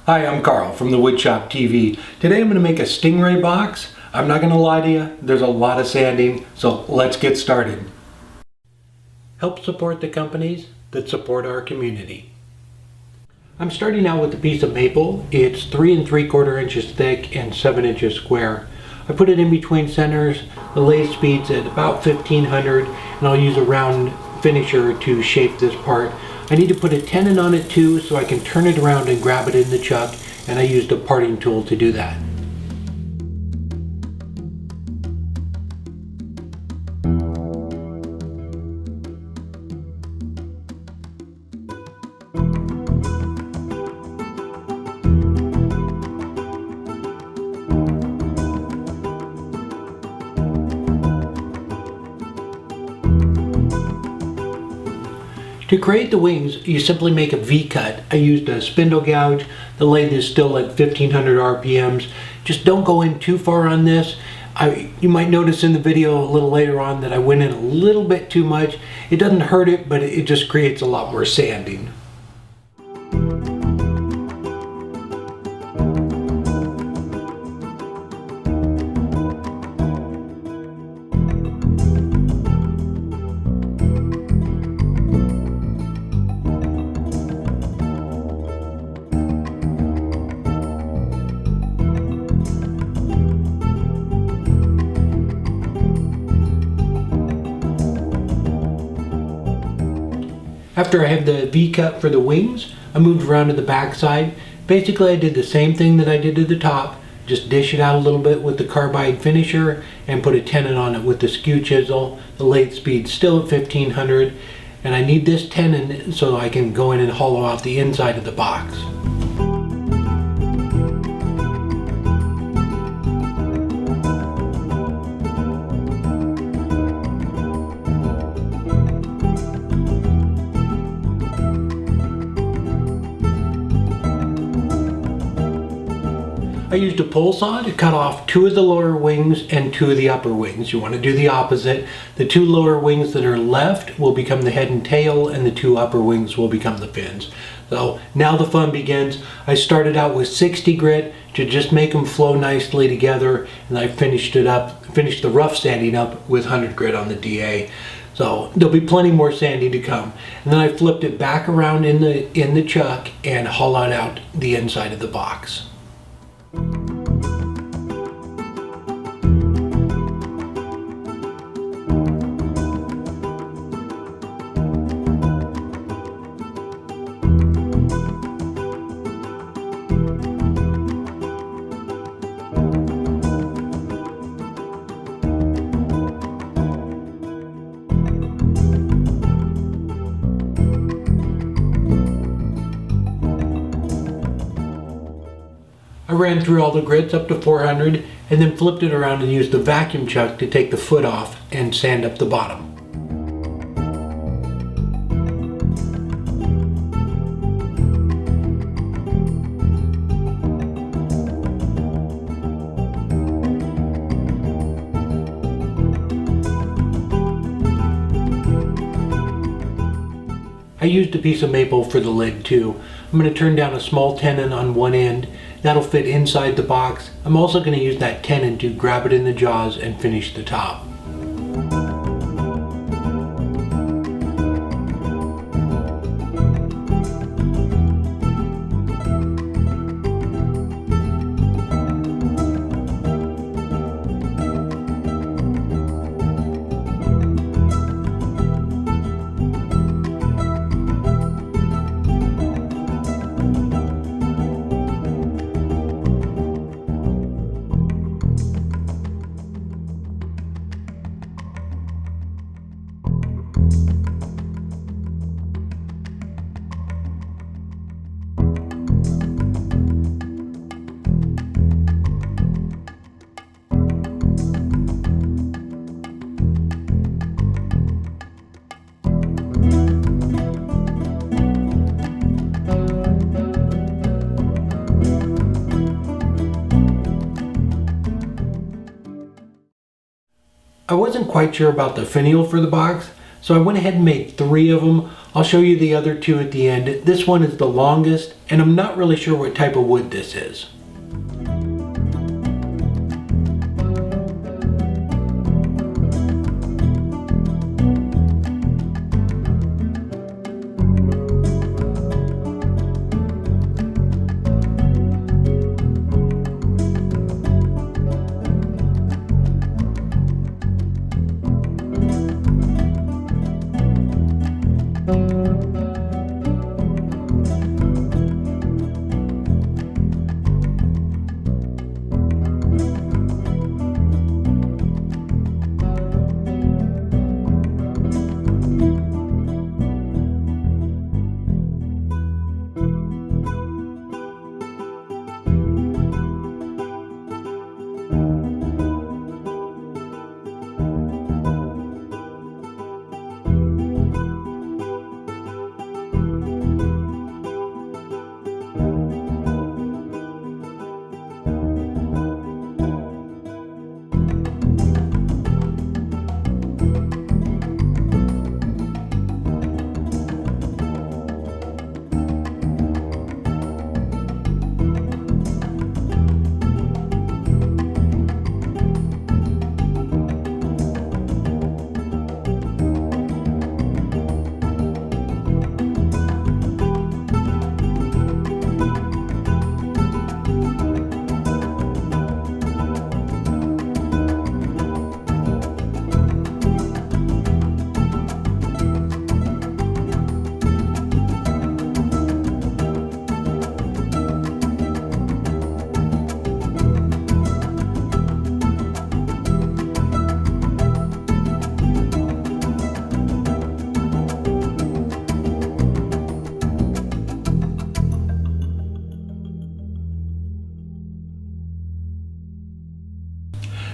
Hi, I'm Carl from the Woodshop TV. Today I'm going to make a Stingray box. I'm not going to lie to you, there's a lot of sanding, so let's get started. Help support the companies that support our community. I'm starting out with a piece of maple. It's 3 3/4 inches thick and 7 inches square. I put it in between centers. The lathe speed's at about 1500, and I'll use a round finisher to shape this part. I need to put a tenon on it too, so I can turn it around and grab it in the chuck, and I used a parting tool to do that. To create the wings, you simply make a V-cut. I used a spindle gouge. The lathe is still at 1500 RPMs. Just don't go in too far on this. You might notice in the video a little later on that I went in a little bit too much. It doesn't hurt it, but it just creates a lot more sanding. After I had the V-cut for the wings, I moved around to the back side. Basically, I did the same thing that I did to the top, just dish it out a little bit with the carbide finisher and put a tenon on it with the skew chisel. The lathe speed's still at 1500, and I need this tenon so I can go in and hollow out the inside of the box. I used a pole saw to cut off 2 of the lower wings and 2 of the upper wings. You want to do the opposite. The 2 lower wings that are left will become the head and tail, and the 2 upper wings will become the fins. So now the fun begins. I started out with 60 grit to just make them flow nicely together, and I finished the rough sanding up with 100 grit on the DA. So there'll be plenty more sanding to come. And then I flipped it back around in the chuck and hollowed out the inside of the box. I ran through all the grits up to 400 and then flipped it around and used the vacuum chuck to take the foot off and sand up the bottom. I used a piece of maple for the lid too. I'm going to turn down a small tenon on one end. That'll fit inside the box. I'm also going to use that tenon to grab it in the jaws and finish the top. I wasn't quite sure about the finial for the box, so I went ahead and made 3 of them. I'll show you the other two at the end. This one is the longest, and I'm not really sure what type of wood this is.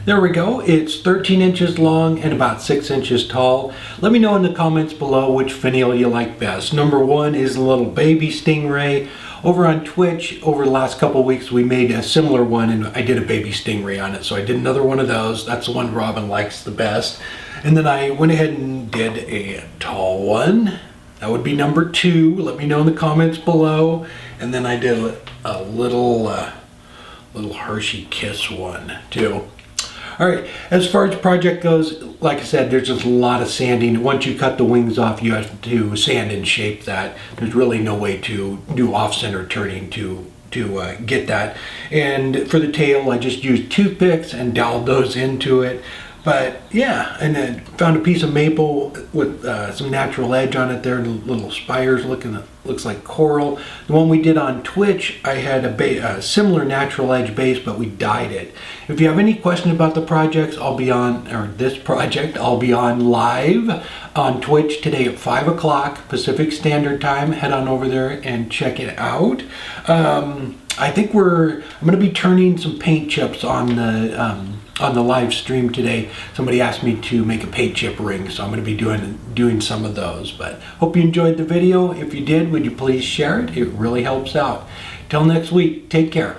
There we go. It's 13 inches long and about 6 inches tall. Let me know in the comments below which finial you like best. Number one is a little baby Stingray. Over on Twitch, over the last couple of weeks, we made a similar one and I did a baby Stingray on it. So I did another one of those. That's the one Robin likes the best. And then I went ahead and did a tall one. That would be number two. Let me know in the comments below. And then I did a little Hershey Kiss one too. All right, as far as the project goes, like I said, there's just a lot of sanding. Once you cut the wings off, you have to sand and shape that. There's really no way to do off-center turning to get that. And for the tail, I just used toothpicks and doweled those into it. But yeah, and then found a piece of maple with some natural edge on it there, little spires looks like coral. The one we did on Twitch, I had a similar natural edge base, but we dyed it. If you have any question about the projects, I'll be on live on Twitch today at 5 o'clock Pacific Standard Time. Head on over there and check it out. I think I'm going to be turning some paint chips on the live stream today. Somebody asked me to make a paint chip ring, so I'm going to be doing some of those. But hope you enjoyed the video. If you did, would you please share it? It really helps out. Till next week, take care.